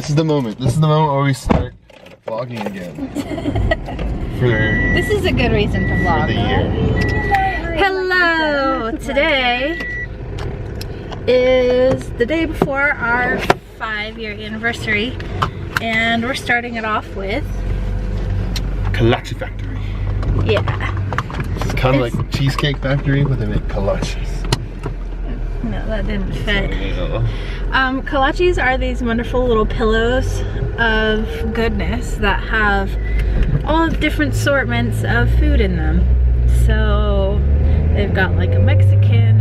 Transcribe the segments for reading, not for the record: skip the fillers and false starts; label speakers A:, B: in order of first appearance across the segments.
A: This is the moment. This is the moment where we start vlogging again.
B: This is a good reason to vlog.
A: For the year.
B: Hello! Today is the day before our 5-year anniversary, and we're starting it off with
A: Kolache Factory.
B: Yeah.
A: It's kind of like Cheesecake Factory, but they make kolaches.
B: No, that didn't fit.
A: So,
B: Kolaches are these wonderful little pillows of goodness that have all different assortments of food in them. So they've got like a Mexican,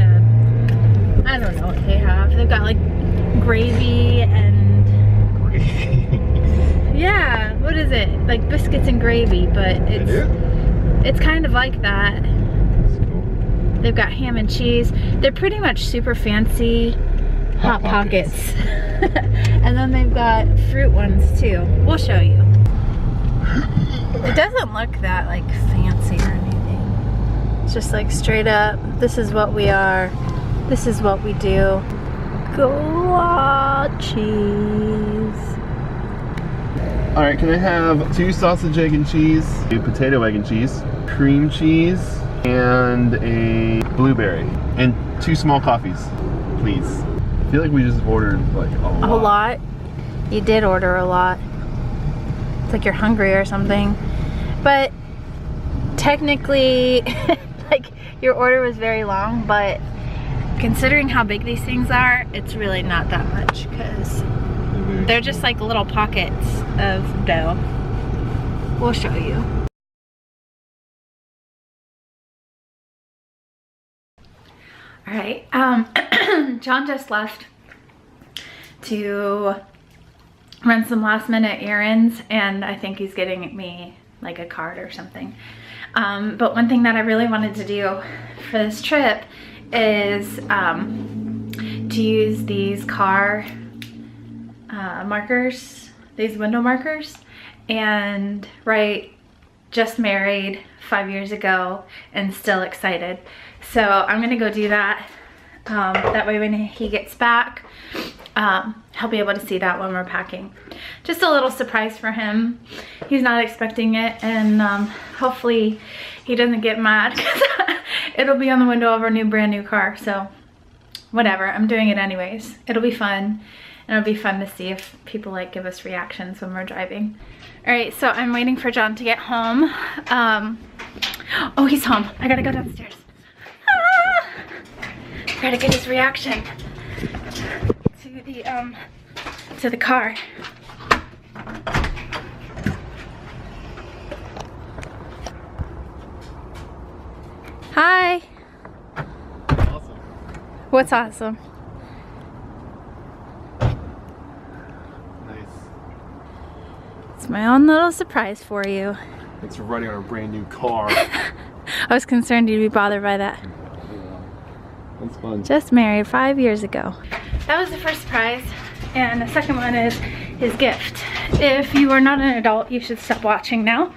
B: I don't know what they have. They've got like gravy and yeah, what is it? Like biscuits and gravy, but it's kind of like that. They've got ham and cheese. They're pretty much super fancy Hot Pockets. And then they've got fruit ones too. We'll show you. It doesn't look that like fancy or anything. It's just like straight up, this is what we are. This is what we do. Kolaches.
A: all right, can I have 2 sausage, egg, and cheese, a potato, egg, and cheese, cream cheese, and a blueberry, and 2 small coffees, please. I feel like we just ordered like a lot.
B: A lot? You did order a lot. It's like you're hungry or something. But technically, like your order was very long, but considering how big these things are, it's really not that much because they're just like little pockets of dough. We'll show you. All right, John just left to run some last minute errands, and I think he's getting me like a card or something. But one thing that I really wanted to do for this trip is to use these car markers, these window markers, and write just married 5 years ago and still excited. So I'm gonna go do that. That way when he gets back, he'll be able to see that when we're packing. Just a little surprise for him. He's not expecting it, and hopefully he doesn't get mad because it'll be on the window of our brand new car. So whatever, I'm doing it anyways. It'll be fun, and it'll be fun to see if people like give us reactions when we're driving. All right, so I'm waiting for John to get home. Oh, he's home. I gotta go downstairs. Gotta get his reaction to the car. Hi.
A: Awesome.
B: What's awesome?
A: Nice.
B: It's my own little surprise for you.
A: Thanks for riding on our brand new car.
B: I was concerned you'd be bothered by that.
A: That's fun.
B: Just married 5 years ago. That was the first surprise, and the second one is his gift. If you are not an adult, you should stop watching now.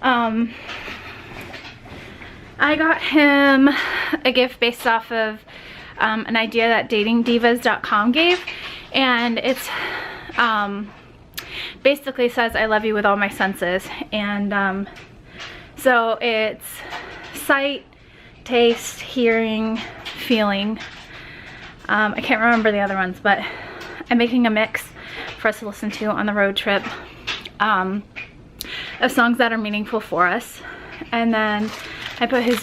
B: I got him a gift based off of an idea that datingdivas.com gave, and it's basically says I love you with all my senses, and so it's sight, taste, hearing, feeling. I can't remember the other ones, but I'm making a mix for us to listen to on the road trip of songs that are meaningful for us. And then I put his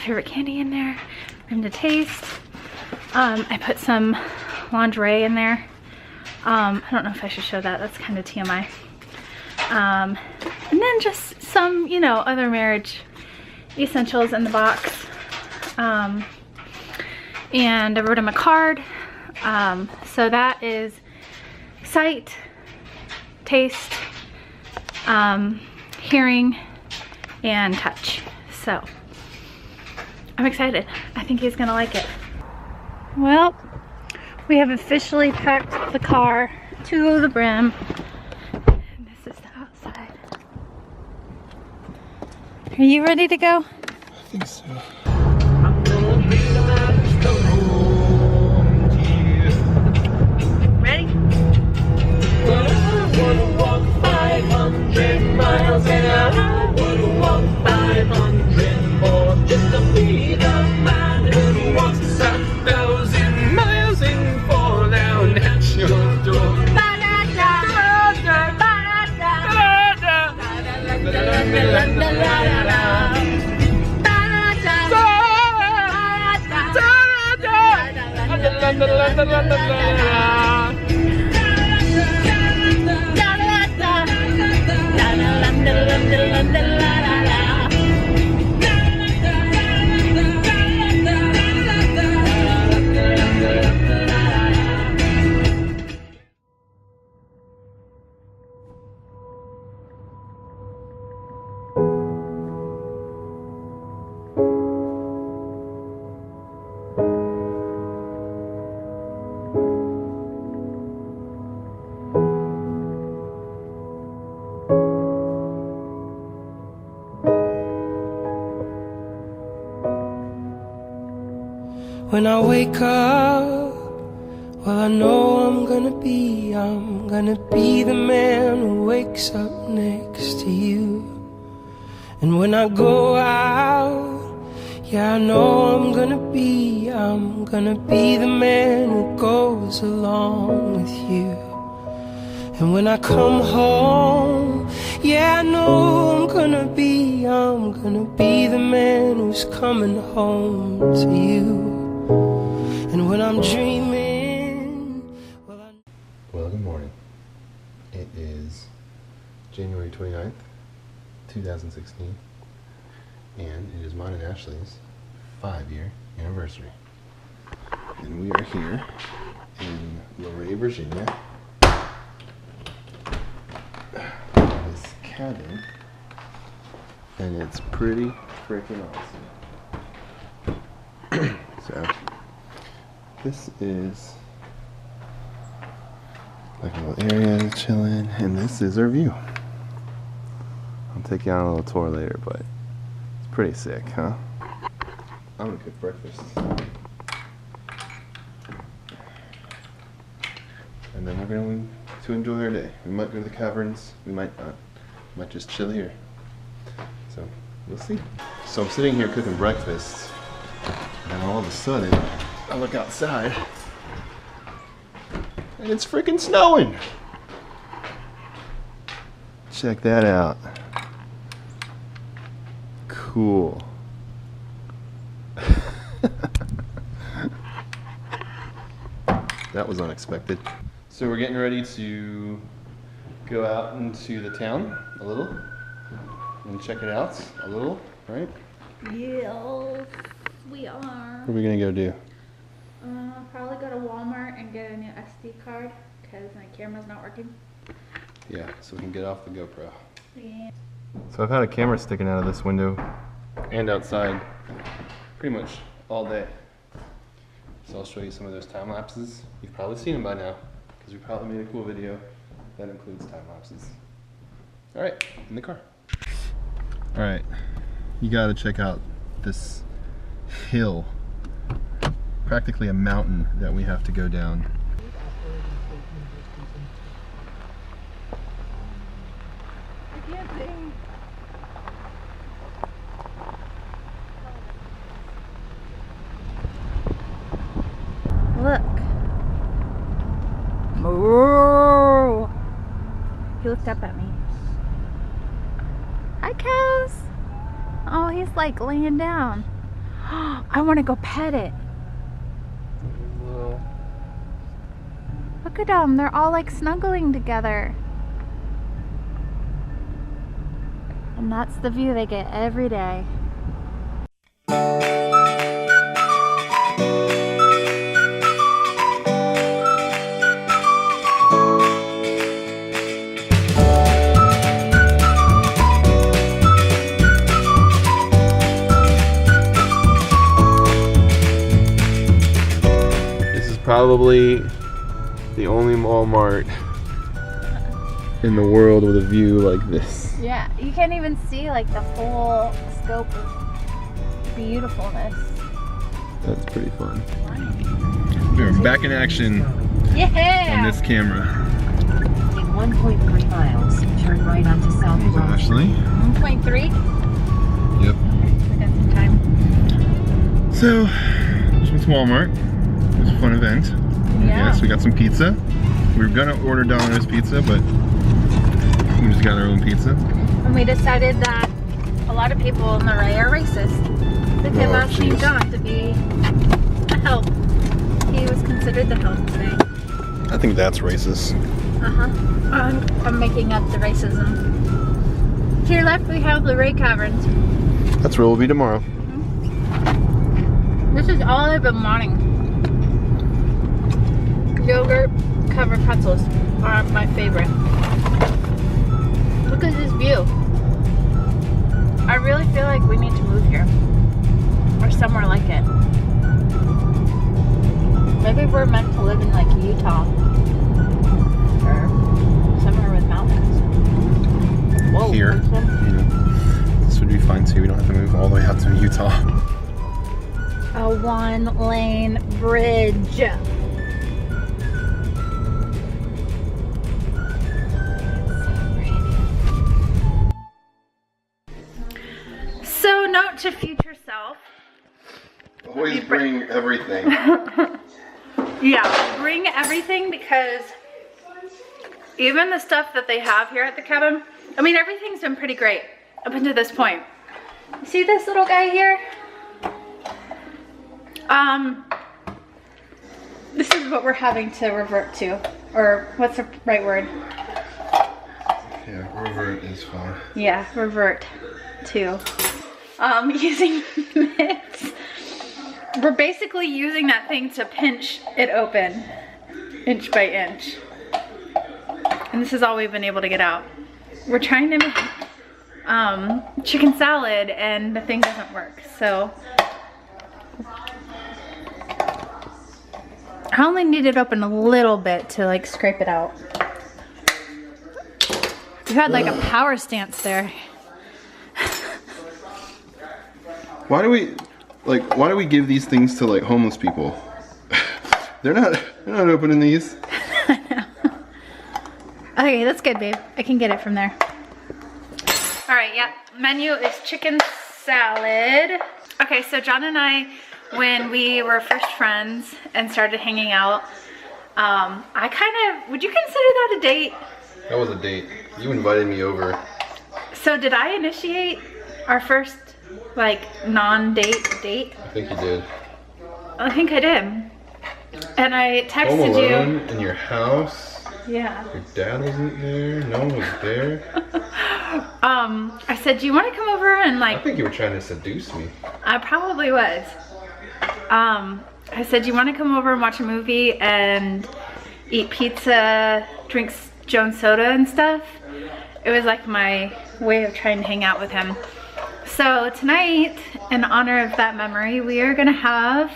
B: favorite candy in there for him to taste. I put some lingerie in there. I don't know if I should show that, that's kind of TMI. And then just some, you know, other marriage essentials in the box. And I wrote him a card. So that is sight, taste, hearing, and touch. So I'm excited. I think he's gonna like it. Well, we have officially packed the car to the brim. And this is the outside. Are you ready to go?
A: I think so.
B: Ready?
C: When I wake up, well, I know I'm gonna be the man who wakes up next to you. And when I go out, yeah, I know I'm gonna be the man who goes along with you. And when I come home, yeah, I know I'm gonna be the man who's coming home to you. And when I'm dreaming, well,
A: good morning. It is January 29th, 2016, and it is mine and Ashley's 5-year anniversary. And we are here in Luray, Virginia, this cabin, and it's pretty freaking awesome. So, this is like a little area to chill in, and this is our view. I'll take you on a little tour later, but it's pretty sick, huh? I'm gonna cook breakfast. And then we're going to enjoy our day. We might go to the caverns, we might not. We might just chill here. So, we'll see. So I'm sitting here cooking breakfast, and all of a sudden, I look outside, and it's freaking snowing! Check that out. Cool. That was unexpected. So we're getting ready to go out into the town a little and check it out a little, right?
B: Yes, we are.
A: What are we gonna go do?
B: Probably go to Walmart and get a new SD card because my camera's not working.
A: Yeah, so we can get off the GoPro.
B: Yeah.
A: So I've had a camera sticking out of this window and outside pretty much all day. So I'll show you some of those time lapses. You've probably seen them by now because we probably made a cool video that includes time lapses. All right, in the car. All right, you gotta check out this hill, practically a mountain that we have to go down.
B: I can't sing. Look. Moo. He looked up at me. Hi, cows. Oh, he's like laying down. I want to go pet it.
A: Well,
B: Look at them. They're all like snuggling together. And that's the view they get every day.
A: probably the only Walmart in the world with a view like this.
B: Yeah, you can't even see like the full scope of beautifulness.
A: That's pretty fun. We're back in action
B: Yeah!
A: on this camera.
D: In 1.3 miles, turn right onto South
A: There's
D: Broad.
A: Ashley.
B: 1.3?
A: Yep.
B: We got some time.
A: So, this was Walmart. It was a fun event.
B: Yeah.
A: Yes, we got some pizza. We were gonna order Domino's pizza, but we just got our own pizza.
B: And we decided that a lot of people in the Ray are racist. Because
A: Oh,
B: asked
A: jeez.
B: John to be a help. He he was considered the help today.
A: I think that's racist.
B: I'm making up the racism. To your left, we have the Ray Caverns.
A: That's where we'll be tomorrow.
B: This is all I've been wanting. Yogurt covered pretzels are my favorite. Look at this view. I really feel like we need to move here. Or somewhere like it. Maybe we're meant to live in like Utah. Or somewhere with mountains. Whoa,
A: Here. This would be fine too. We don't have to move all the way out to Utah.
B: A 1-lane bridge. So, note to future self.
A: Always bring everything.
B: Yeah, bring everything because even the stuff that they have here at the cabin, I mean, everything's been pretty great up until this point. See this little guy here? This is what we're having to revert to, or what's the right word?
A: Yeah, revert is fine.
B: Yeah, revert to. Using mitts. We're basically using that thing to pinch it open, inch by inch. And this is all we've been able to get out. We're trying to make chicken salad and the thing doesn't work, so. I only need it open a little bit to like scrape it out. You had like a power stance there.
A: Why do we give these things to like homeless people? they're not opening these.
B: Okay, that's good, babe. I can get it from there. All right, yeah. Menu is chicken salad. Okay, so John and I, when we were first friends and started hanging out, would you consider that a date?
A: That was a date. You invited me over.
B: So did I initiate our first, like, non-date date?
A: I think you did.
B: I think I did. And I texted
A: Home alone
B: you.
A: in your house.
B: Yeah.
A: Your dad wasn't there. No one was there.
B: I said, do you want to come over and like...
A: I think you were trying to seduce me.
B: I probably was. I said, do you want to come over and watch a movie and eat pizza, drink Jones soda and stuff? It was like my way of trying to hang out with him. So tonight, in honor of that memory, we are gonna have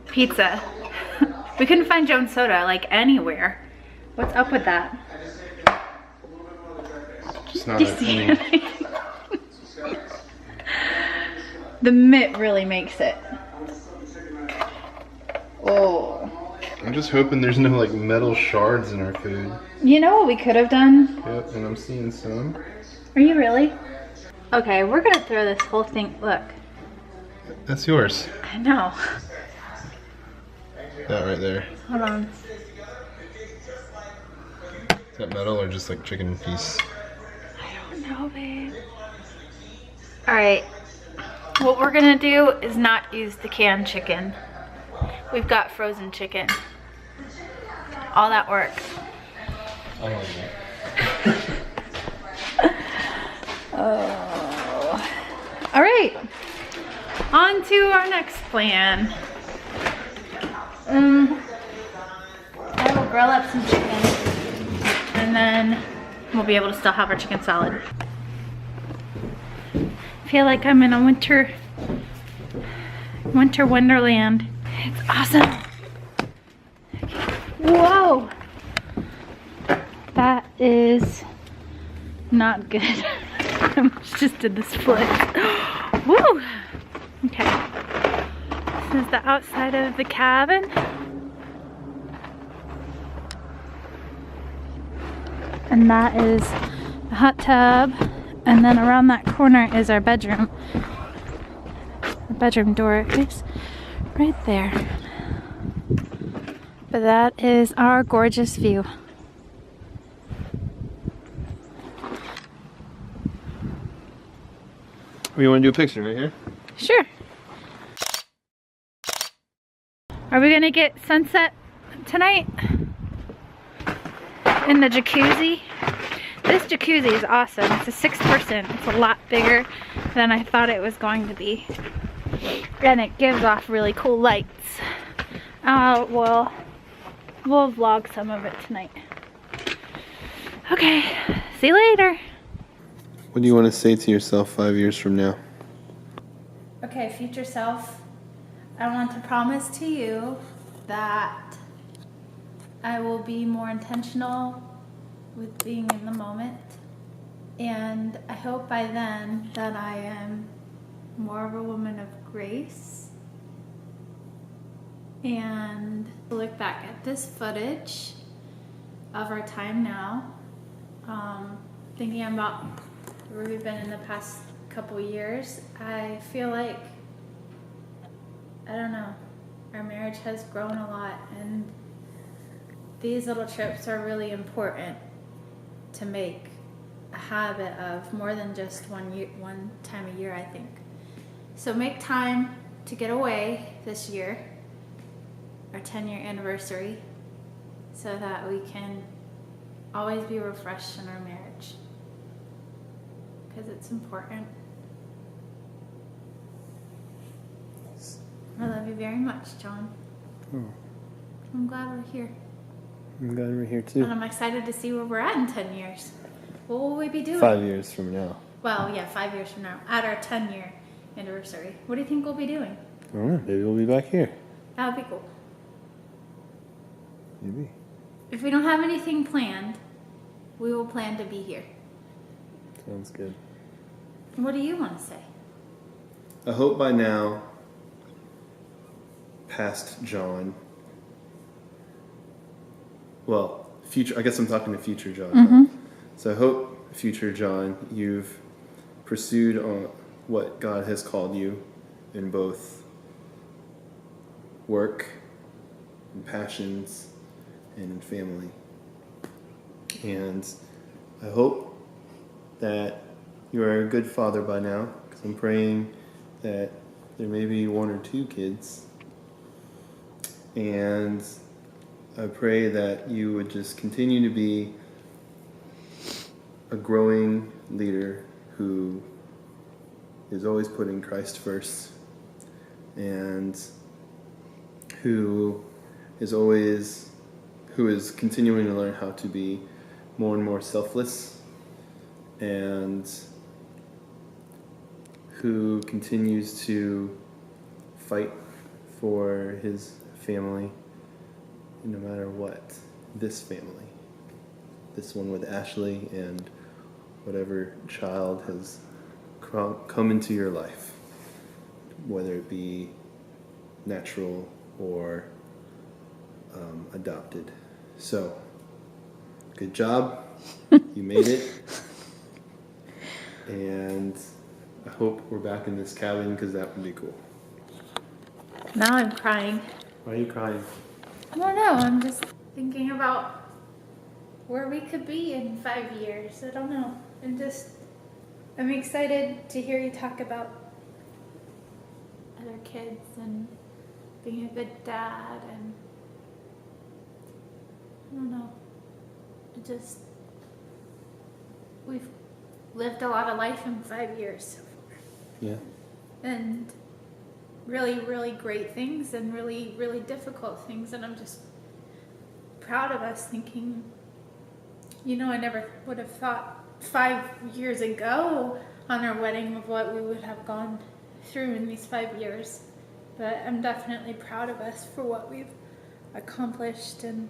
B: pizza. We couldn't find Jones soda like anywhere. What's up with that?
A: Just not
B: Do you see it? The mitt really makes it. Oh.
A: I'm just hoping there's no like metal shards in our food.
B: You know what we could have done?
A: Yep, and I'm seeing some.
B: Are you really? Okay, we're gonna throw this whole thing. Look.
A: That's yours.
B: I know.
A: That right there.
B: Hold on.
A: Is that metal or just like chicken piece?
B: I don't know, babe. Alright. What we're gonna do is not use the canned chicken. We've got frozen chicken. All that work.
A: I don't know.
B: Oh. Alright. On to our next plan. I will grill up some chicken and then we'll be able to still have our chicken salad. I feel like I'm in a winter wonderland. It's awesome. Whoa. That is not good. I almost just did the split. Woo. Okay. This is the outside of the cabin. And that is the hot tub. And then around that corner is our bedroom. The bedroom door is right there. But that is our gorgeous view.
A: You want to do a picture right here?
B: Sure. Are we gonna get sunset tonight? In the jacuzzi? This jacuzzi is awesome. It's a 6-person. It's a lot bigger than I thought it was going to be. And it gives off really cool lights. We'll vlog some of it tonight. Okay, see you later.
A: What do you want to say to yourself 5 years from now?
B: Okay, future self, I want to promise to you that I will be more intentional with being in the moment, and I hope by then that I am more of a woman of grace. And look back at this footage of our time now, thinking about where we've been in the past couple years, I feel like, I don't know, our marriage has grown a lot, and these little trips are really important to make a habit of more than just one time a year, I think. So make time to get away this year, our 10-year anniversary, so that we can always be refreshed in our marriage, because it's important. I love you very much, John.
A: Oh,
B: I'm glad we're here.
A: I'm glad we're here too.
B: And I'm excited to see where we're at in 10 years. What will we be doing?
A: 5 years from now.
B: Well, yeah, 5 years from now, at our 10-year anniversary. What do you think we'll be doing?
A: I don't know, maybe we'll be back here.
B: That would be cool.
A: Maybe.
B: If we don't have anything planned, we will plan to be here.
A: Sounds good.
B: What do you want to say?
A: I hope by now, past John, well, future, I guess I'm talking to future John.
B: Mm-hmm.
A: So I hope, future John, you've pursued on what God has called you in both work and passions and in family. And I hope that you are a good father by now, because I'm praying that there may be 1 or 2 kids. And I pray that you would just continue to be a growing leader who is always putting Christ first, and who is continuing to learn how to be more and more selfless, and who continues to fight for his family, no matter what. This family, this one with Ashley, and whatever child has come into your life, whether it be natural or adopted. So, good job. You made it. And I hope we're back in this cabin, because that would be cool.
B: Now I'm crying.
A: Why are you crying?
B: I don't know. I'm just thinking about where we could be in 5 years. I don't know. I'm excited to hear you talk about other kids and being a good dad, and I don't know. We've lived a lot of life in 5 years so far.
A: Yeah.
B: And really, really great things and really, really difficult things. And I'm just proud of us, thinking, I never would have thought 5 years ago on our wedding of what we would have gone through in these 5 years. But I'm definitely proud of us for what we've accomplished, and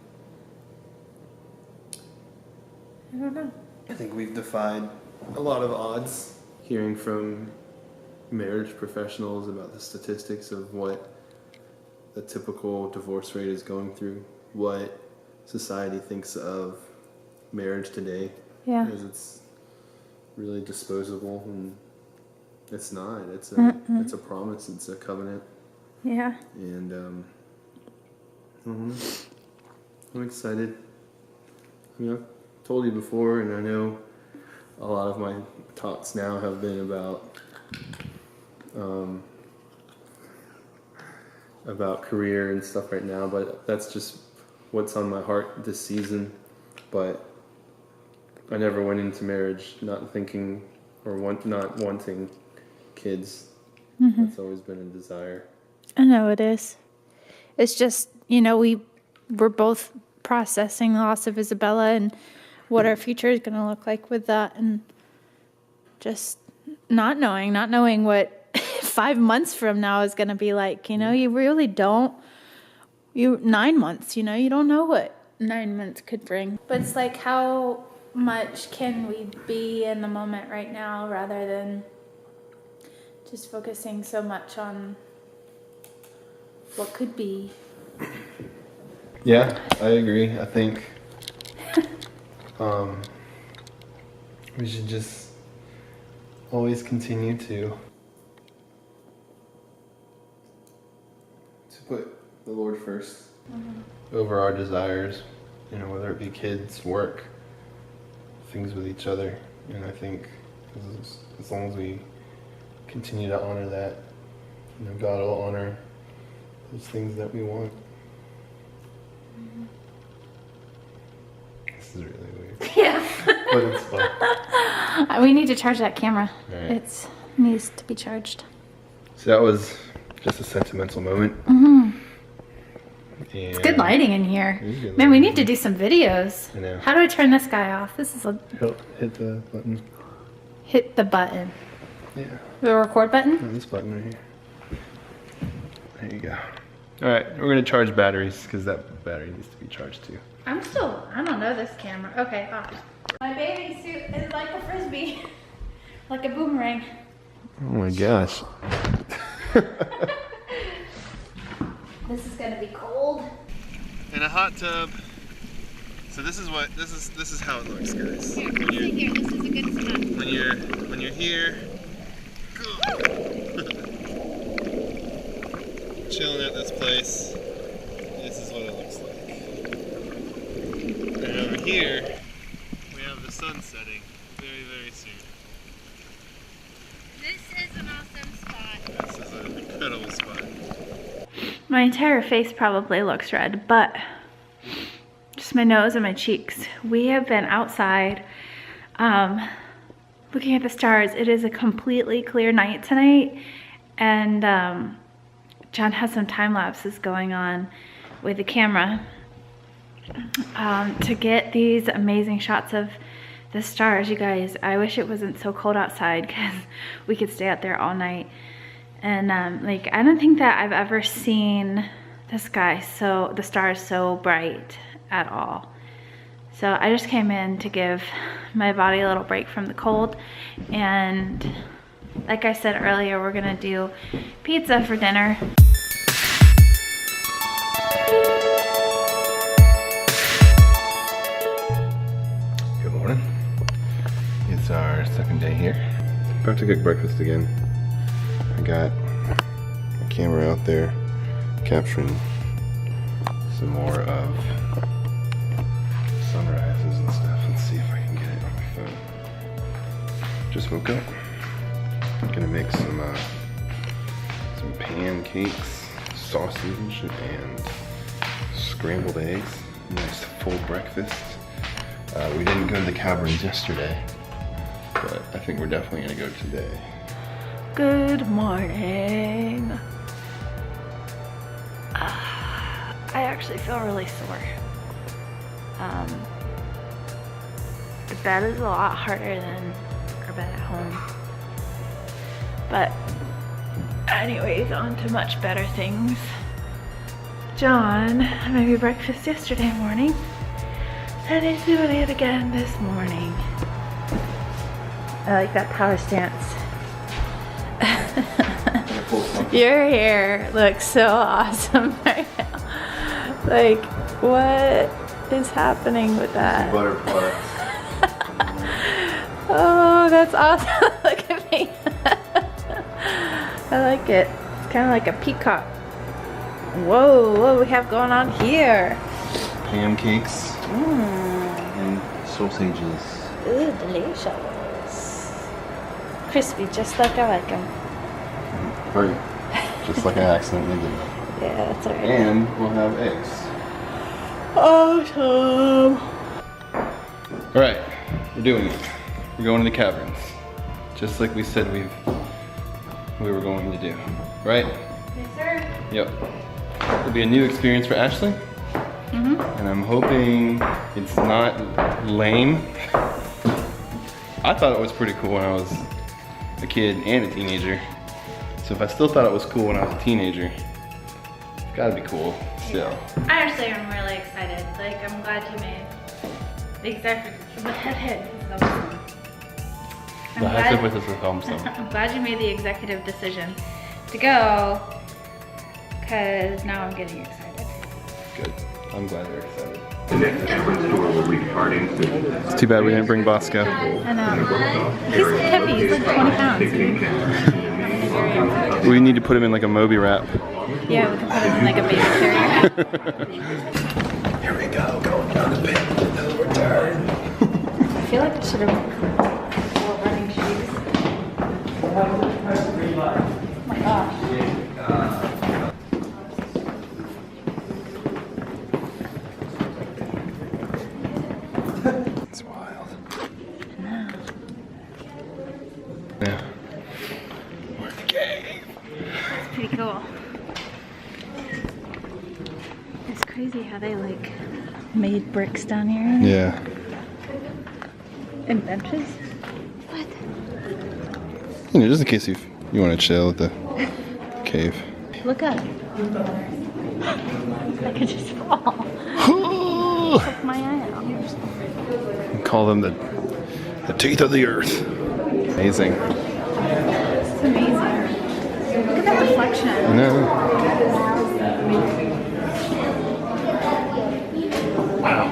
B: I don't know.
A: I think we've defied a lot of odds, hearing from marriage professionals about the statistics of what the typical divorce rate is going through, what society thinks of marriage today.
B: Yeah.
A: Because it's really disposable, and it's not. It's a promise. It's a covenant.
B: Yeah.
A: And I'm excited. I've told you before, and I know a lot of my talks now have been about
E: about career and stuff right now, but that's just what's on my heart this season. But I never went into marriage not thinking or not wanting kids. That's always been a desire.
B: I know it is. It's just, you know, we're both processing the loss of Isabella and what our future is going to look like with that, and just not knowing what 5 months from now is going to be like. You know, you really don't. 9 months, you know, you don't know what 9 months could bring. But it's like, how much can we be in the moment right now rather than just focusing so much on what could be.
E: Yeah, I agree. I think we should just always continue to put the Lord first over our desires, you know, whether it be kids, work, things with each other. And I think as long as we continue to honor that, you know, God will honor those things that we want. This is really weird.
B: Yeah.
E: But it's fun.
B: We need to charge that camera.
E: Right.
B: It needs to be charged.
E: So that was just a sentimental moment.
B: It's good lighting in here.
E: It is good
B: Man, we
E: lighting.
B: need to do some videos.
E: I know.
B: How do I turn this guy off? This is
E: Hit the button.
B: hit the button.
E: Yeah.
B: The record button?
E: No, this button right here. There you go. All right, we're gonna charge batteries because that battery needs to be charged too.
B: I don't know this camera. Okay, off. My bathing suit is like a frisbee. Like a boomerang.
E: Oh my gosh.
B: This is gonna be cold.
A: In a hot tub. So this is how it looks, guys.
B: Here, come sit here. This is a good spot.
A: When you're here, chilling at this place, this is what it looks like. And over here, we have the sun setting very, very soon.
B: This is an awesome spot.
A: This is an incredible spot.
B: My entire face probably looks red, but just my nose and my cheeks. We have been outside looking at the stars. It is a completely clear night tonight, and John has some time lapses going on with the camera to get these amazing shots of the stars. You guys, I wish it wasn't so cold outside because we could stay out there all night. And like, I don't think that I've ever seen the sky the stars so bright at all. So I just came in to give my body a little break from the cold, and like I said earlier, we're gonna do pizza for dinner.
E: Good morning. It's our second day here. About to cook breakfast again. I got a camera out there capturing some more of sunrises and stuff. Let's see if I can get it on my phone. Just woke up. I'm gonna make some pancakes, sausage, and scrambled eggs. Nice full breakfast. We didn't go to the Caverns yesterday, but I think we're definitely gonna go today.
B: Good morning. I actually feel really sore. The bed is a lot harder than our bed at home. But anyways, on to much better things. John made me breakfast yesterday morning, and he's doing it again this morning. I like that power stance. Your hair looks so awesome right now. Like, what is happening with that?
E: Butter parts.
B: Oh, that's awesome. Look at me. I like it. It's kind of like a peacock. Whoa, what do we have going on here?
E: Pancakes and sausages.
B: Ooh, delicious. Crispy, just like I like them.
E: Right. Just like I accidentally did.
B: Yeah, that's alright.
E: And we'll have eggs.
B: Awesome.
E: All right, we're doing it. We're going to the caverns, just like we said we were going to do, right?
B: Yes, sir.
E: Yep. It'll be a new experience for Ashley, and I'm hoping it's not lame. I thought it was pretty cool when I was a kid and a teenager. So if I still thought it was cool when I was a teenager, it's gotta be cool still.
B: I actually am really excited. Like, I'm glad you made the executive. I'm glad you made the executive decision to go, because now I'm getting excited.
E: Good. I'm glad they're excited.
F: The next entrance door will be departing soon.
E: It's too bad we didn't bring Bosco.
B: I know. He's heavy. He's like 20 pounds.
E: We need to put him in like a Moby wrap.
B: Yeah, we can put him in like a baby carrier.
E: Here we go, going down the pit. No return.
B: I feel like I should have wore running shoes. Oh my gosh.
E: It's wild. Yeah. We're in the cave.
B: It's pretty cool. It's crazy how they like made bricks down here.
E: Yeah.
B: And benches. What?
E: You know, just in case you want to chill at the cave.
B: Look up. I could just fall. Poke my eye out.
E: Call them the teeth of the earth. Amazing.
B: It's amazing. Look at that reflection.
E: I know. Wow.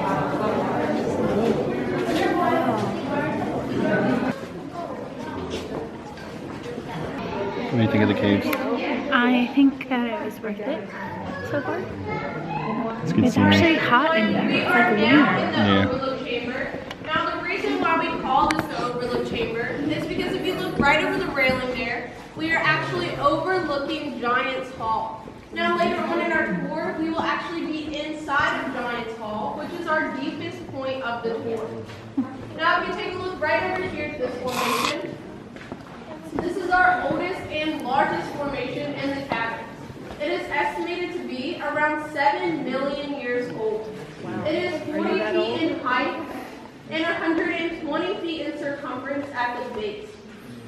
E: What do you think of the caves?
B: I think that it was worth it so far.
E: It's good
B: It's
E: scenery.
B: actually hot in here. It's like warm.
E: Yeah.
G: Overlook chamber. Now the reason why we call this the overlook chamber is because if you look right over the railing there, we are actually overlooking Giants Hall. Now later on in our tour, we will actually be inside of Giants Hall, which is our deepest point of the tour. Now if you take a look right over here to this formation, this is our oldest and largest formation in the caverns. It is estimated to be around 7 million years old. Wow. It is 40 feet in height and 120 feet in circumference at the base.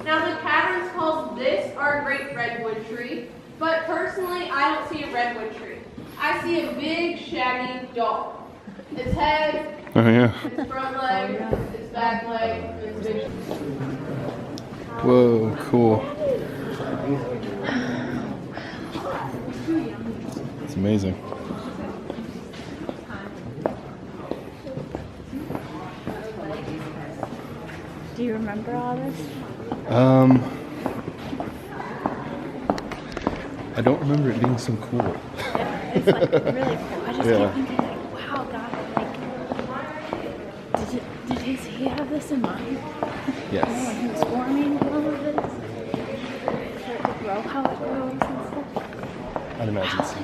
G: Now the caverns calls this our great redwood tree, but personally I don't see a redwood tree. I see a big shaggy dog. Its head,
E: Oh yeah.
G: its front leg, its back leg, and its big.
E: Whoa, cool. It's amazing.
B: Do you remember all this?
E: I don't remember it being so cool.
B: Yeah, it's like really cool. I just
E: Yeah.
B: keep thinking like, wow, God, like, did he have this in mind?
E: Yes.
B: When he was forming all of this? For it to grow how it grows and stuff?
E: I'd imagine so.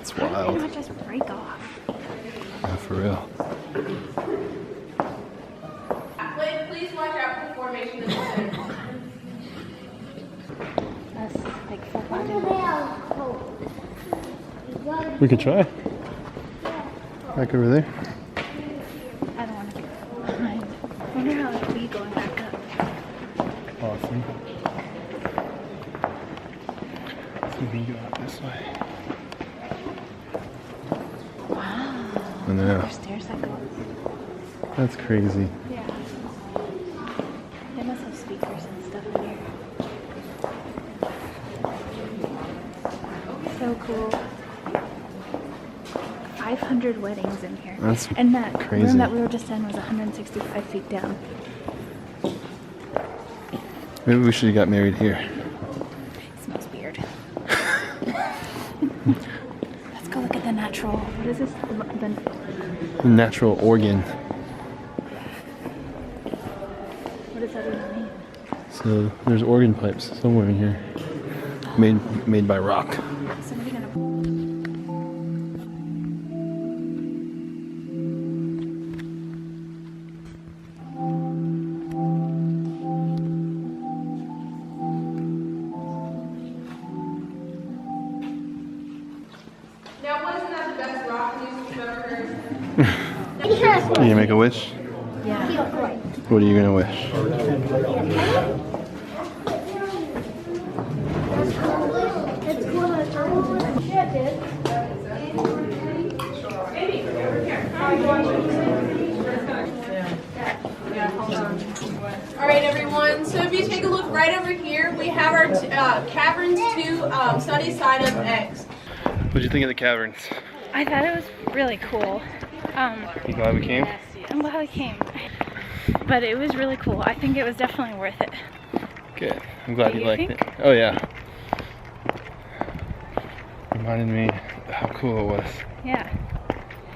E: It's
B: How did
E: wild.
B: they not just break off?
E: Yeah, for real.
G: Please watch out for the formation in the center.
B: That's like full body.
E: We could try. Back over there.
B: I don't want to get behind. I wonder how it'll be going back up.
E: Awesome. So we can go out this way.
B: Wow.
E: I know.
B: There's stairs that go up.
E: That's crazy.
B: Yeah. They must have speakers and stuff in here. So cool. 500 weddings in here.
E: That's
B: and that
E: crazy.
B: room that we were just in was 165 feet down.
E: Maybe we should have got married here.
B: It smells weird. Let's go look at the natural. What is this?
E: The natural organ.
B: What does that even mean?
E: So there's organ pipes somewhere in here. Made by rock.
G: Now, wasn't that the best rock music you've ever heard?
E: You gonna make a wish?
B: Yeah.
E: What are you gonna wish?
G: All right, everyone. So if you take a look right over here, we have our caverns to sunny side up eggs.
E: What'd you think of the caverns?
B: I thought it was really cool.
E: You glad we came?
B: I'm glad I came. But it was really cool. I think it was definitely worth it.
E: Good. I'm glad
B: Do
E: you
B: you
E: liked
B: think?
E: it. Oh yeah. Reminded me how cool it was.
B: Yeah.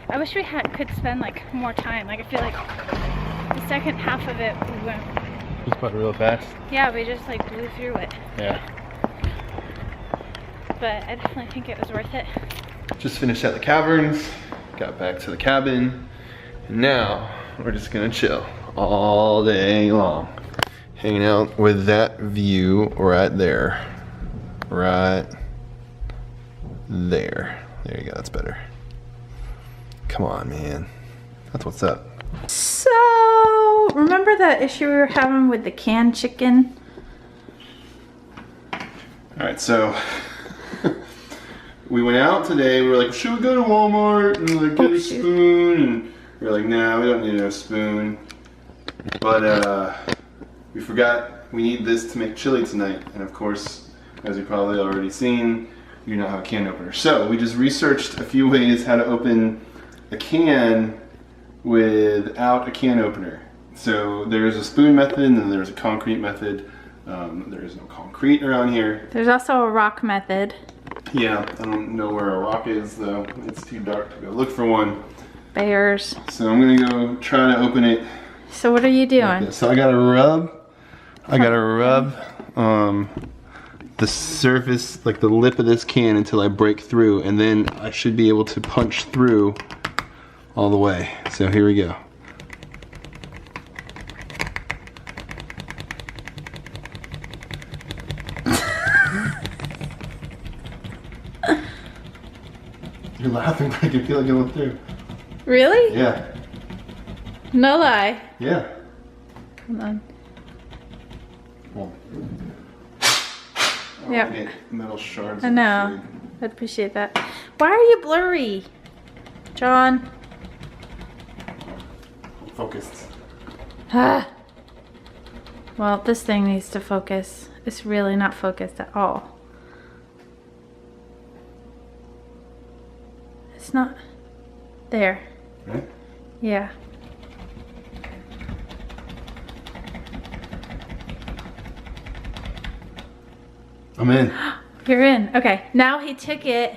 B: I wish we could spend like more time. Like I feel like the second half of it we went.
E: Just went real fast.
B: Yeah, we just like blew through it.
E: Yeah.
B: But I definitely think it was worth it.
E: Just finished at the caverns, got back to the cabin, and now we're just gonna chill all day long. Hanging out with that view right there. Right there. There you go, that's better. Come on, man. That's what's up.
B: So, remember that issue we were having with the canned chicken?
E: Alright, so we went out today. We were like, should we go to Walmart and like get a spoon? And we were like, nah, we don't need a spoon. But we forgot we need this to make chili tonight. And of course, as you've probably already seen, we do not have a can opener. So we just researched a few ways how to open a can without a can opener. So there's a spoon method and then there's a concrete method. There is no concrete around here.
B: There's also a rock method.
E: Yeah, I don't know where a rock is though. It's too dark to go look for one.
B: Bears.
E: So I'm gonna go try to open it.
B: So what are you doing?
E: So I gotta rub the surface, like the lip of this can until I break through, and then I should be able to punch through all the way. So here we go. You're laughing, but I can feel it going through.
B: Really?
E: Yeah.
B: No lie.
E: Yeah.
B: Hold on.
E: Well,
B: Yep.
E: get metal shards.
B: I know. I'd appreciate that. Why are you blurry? John.
E: Focused.
B: Ah. Well, this thing needs to focus. It's really not focused at all. It's not there.
E: Right?
B: Yeah.
E: I'm in.
B: You're in. Okay. Now he took it.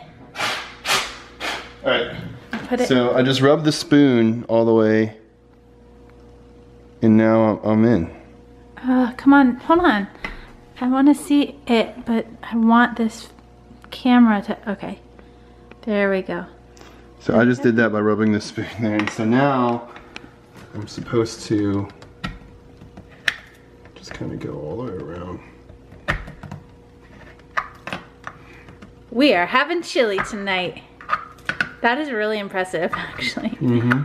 E: All right.
B: Put it.
E: So I just rubbed the spoon all the way, and now I'm in.
B: Come on. Hold on. I want to see it, but I want this camera to. Okay. There we go.
E: So I just did that by rubbing the spoon there, and so now I'm supposed to just kind of go all the way around.
B: We are having chili tonight. That is really impressive, actually.
E: Mm-hmm.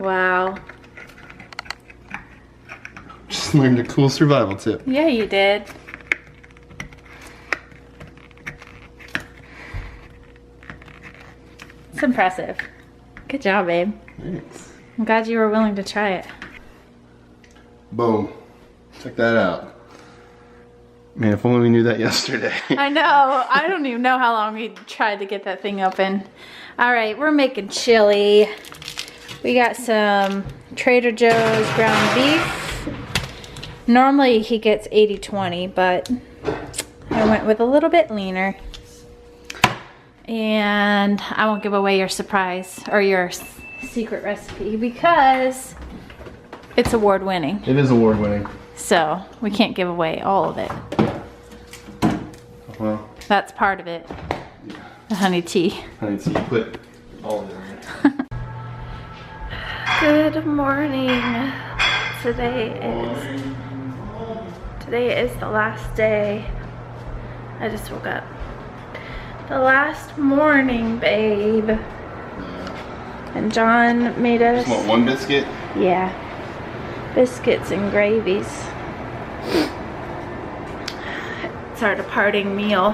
B: Wow.
E: Just learned a cool survival tip.
B: Yeah, you did. It's impressive. Good job, babe.
E: Thanks.
B: I'm glad you were willing to try it.
E: Boom. Check that out. Man, if only we knew that yesterday.
B: I know. I don't even know how long we tried to get that thing open. All right, we're making chili. We got some Trader Joe's ground beef. Normally he gets 80-20, but I went with a little bit leaner. And I won't give away your surprise or your secret recipe because it's award winning.
A: It is award winning.
B: So we can't give away all of it.
A: Well,
B: that's part of it.
A: Yeah.
B: The honey tea.
A: Honey tea, put all of it in there.
B: Good morning. Today is the last day. I just woke up. The last morning, babe. And John made us.
A: Just want one biscuit?
B: Yeah. Biscuits and gravies. It's our departing meal.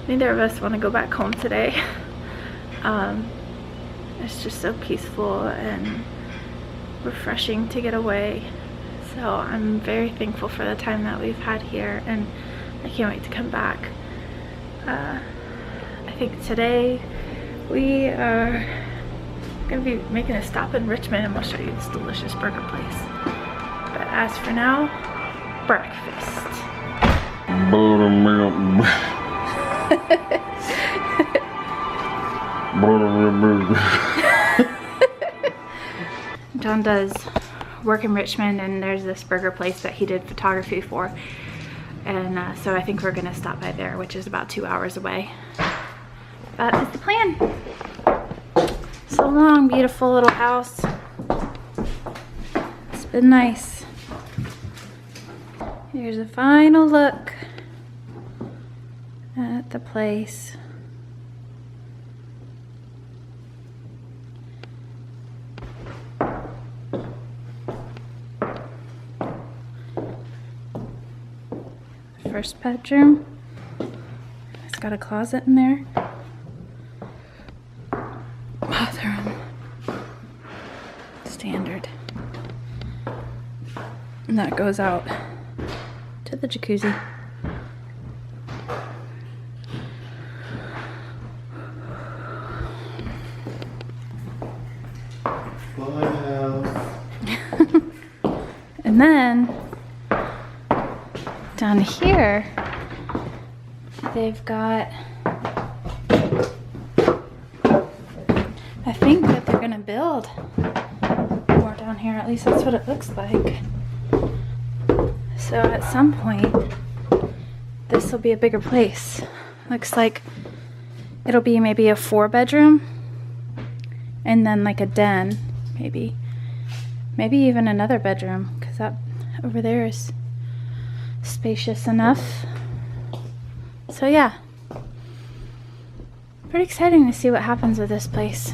B: Neither of us want to go back home today. It's just so peaceful and refreshing to get away. So I'm very thankful for the time that we've had here, and I can't wait to come back. I think today we are gonna be making a stop in Richmond, and we'll show you this delicious burger place. But as for now, breakfast. John does work in Richmond, and there's this burger place that he did photography for, and so I think we're gonna stop by there, which is about 2 hours away. That is the plan. So long, beautiful little house. It's been nice. Here's a final look at the place. First bedroom. It's got a closet in there. Bathroom. Standard. And that goes out to the jacuzzi. And then down here they've got, I think that they're gonna build more down here, at least that's what it looks like. So at some point this will be a bigger place. Looks like it'll be maybe a 4-bedroom and then like a den, maybe even another bedroom, because that over there is spacious enough. So yeah, pretty exciting to see what happens with this place.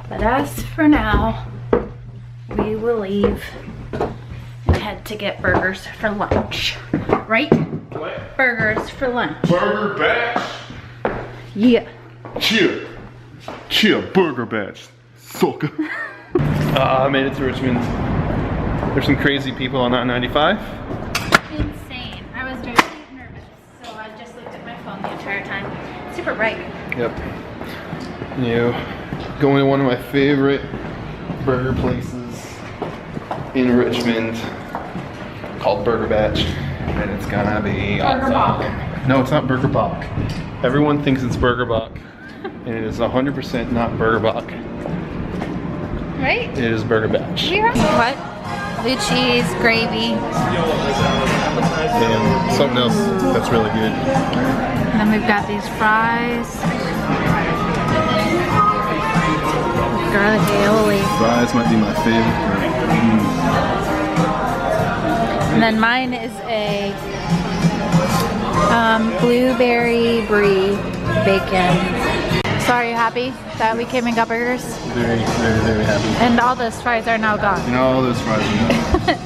B: But as for now, we will leave and head to get burgers for lunch. Right?
A: What?
B: Burgers for lunch.
A: Burger batch?
B: Yeah.
A: Chill, burger batch. Sucker. I made it to Richmond. There's some crazy people on I-95.
B: Insane. I was very nervous, so I just looked at my phone the entire time. Super bright.
A: Yep. Going to one of my favorite burger places in Richmond called Burger Batch, and it's gonna be
B: Burger Bach.
A: No, it's not Burger Bach. Everyone thinks it's Burger Bach, and it is 100% not Burger Bach.
B: Right?
A: It is Burger Batch.
B: What? Blue cheese, gravy.
A: And something else that's really good.
B: And then we've got these fries. Garlic aioli.
A: Fries might be my favorite.
B: And then mine is a blueberry brie bacon. So are you happy that we came and got burgers?
A: Very, very, very happy.
B: And all those fries are now gone.
A: And all those fries are gone.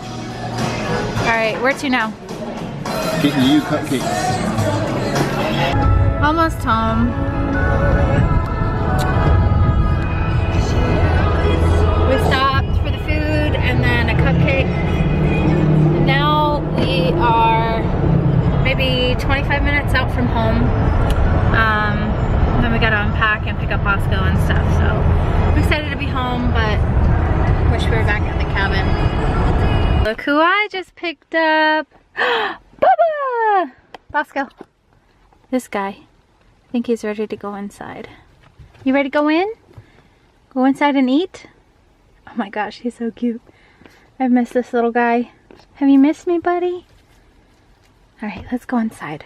B: Alright, where to now?
A: Getting you cupcakes.
B: Almost home. We stopped for the food and then a cupcake. And now we are maybe 25 minutes out from home. Then we gotta unpack and pick up Bosco and stuff. So I'm excited to be home, but wish we were back at the cabin. Look who I just picked up. Bubba! Bosco. This guy. I think he's ready to go inside. You ready to go in? Go inside and eat? Oh my gosh, he's so cute. I've missed this little guy. Have you missed me, buddy? Alright, let's go inside.